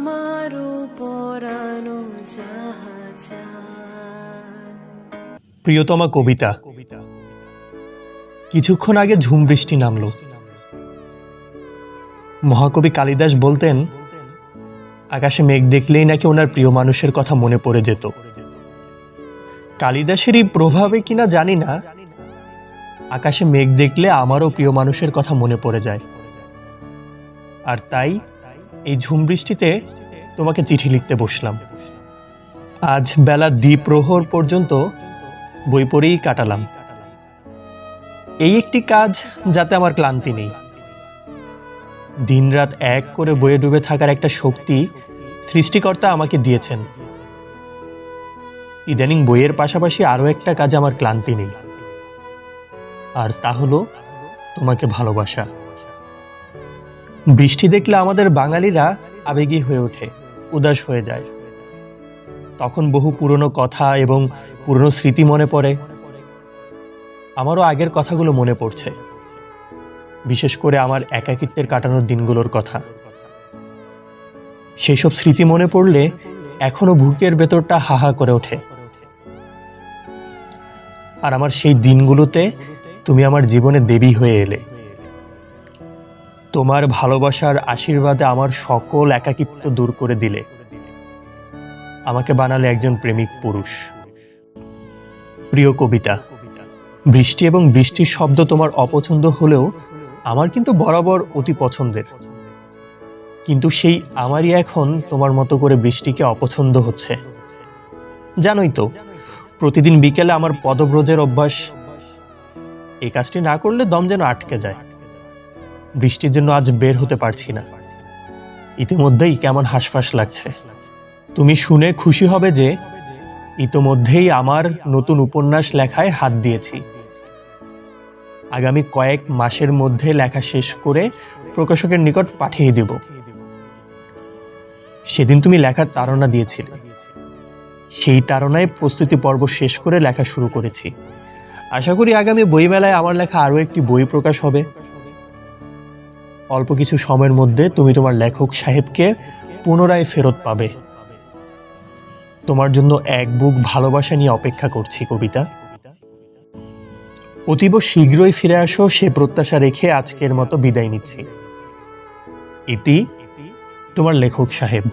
আমারও পরানো যাহা চায়। প্রিয়তমা কবিতা। কিছুক্ষণ আগে ঝুম বৃষ্টি নামল। মহাকবি কালিদাস বলতেন, আকাশে মেঘ দেখলেই নাকি ওনার প্রিয় মানুষের কথা মনে পড়ে যেত। কালিদাসেরই প্রভাবে কিনা জানি না, আকাশে মেঘ দেখলে আমারও প্রিয় মানুষের কথা মনে পড়ে যায়। আর তাই এই ঝুম বৃষ্টিতে তোমাকে চিঠি লিখতে বসলাম। আজ বেলা দ্বিপ্রহর পর্যন্ত বই পড়েই কাটালাম। এই একটি কাজ যাতে আমার ক্লান্তি নেই। দিনরাত এক করে বইয়ে ডুবে থাকার একটা শক্তি সৃষ্টিকর্তা আমাকে দিয়েছেন। ইদানিং বইয়ের পাশাপাশি আরও একটা কাজে আমার ক্লান্তি নেই, আর তা হলো তোমাকে ভালোবাসা। বৃষ্টি দেখলে আমাদের বাঙালিরা আবেগী হয়ে ওঠে, উদাস হয়ে যায়। তখন বহু পুরনো কথা এবং পুরনো স্মৃতি মনে পড়ে। আমারও আগের কথাগুলো মনে পড়ছে, বিশেষ করে আমার একাকিত্বের কাটানোর দিনগুলোর কথা। সেই সব স্মৃতি মনে পড়লে এখনো বুকের ভেতরটা হাহা করে ওঠে। আর আমার সেই দিনগুলোতে তুমি আমার জীবনে দেবী হয়ে এলে। তোমার ভালোবাসার আশীর্বাদে আমার সকল একাকিত্ব দূর করে দিলে। আমাকে বানালে একজন প্রেমিক পুরুষ। প্রিয় কবিতা, বৃষ্টি এবং বৃষ্টির শব্দ তোমার অপছন্দ হলেও আমার কিন্তু বরাবর অতি পছন্দের। কিন্তু সেই আমারই এখন তোমার মতো করে বৃষ্টিকে অপছন্দ হচ্ছে। জানোই তো, প্রতিদিন বিকেলে আমার পদব্রজের অভ্যাস। এই কাজটি না করলে দম যেন আটকে যায়। বৃষ্টির জন্য আজ বের হতে পারছি না। ইতিমধ্যেই কেমন হাঁসফাঁস লাগছে। তুমি শুনে খুশি হবে যে ইতিমধ্যেই আমার নতুন উপন্যাস লেখায় হাত দিয়েছি। আগামী কয়েক মাসের মধ্যে লেখা শেষ করে প্রকাশকের নিকট পাঠিয়ে দেব। সেদিন তুমি লেখার তাড়না দিয়েছিলে। সেই তাড়নায় প্রস্তুতি পর্ব শেষ করে লেখা শুরু করেছি। আশা করি আগামী বইমেলায় আমার লেখা আরও একটি বই প্রকাশ হবে। অল্প কিছু সময়ের মধ্যে তুমি তোমার লেখক সাহেবকে পুনরায় ফেরত পাবে। তোমার জন্য এক বুক ভালোবাসা নিয়ে অপেক্ষা করছি কবিতা। অতীব শীঘ্রই ফিরে আসো সে প্রত্যাশা রেখে আজকের মতো বিদায় নিচ্ছি। ইতি, তোমার লেখক সাহেব।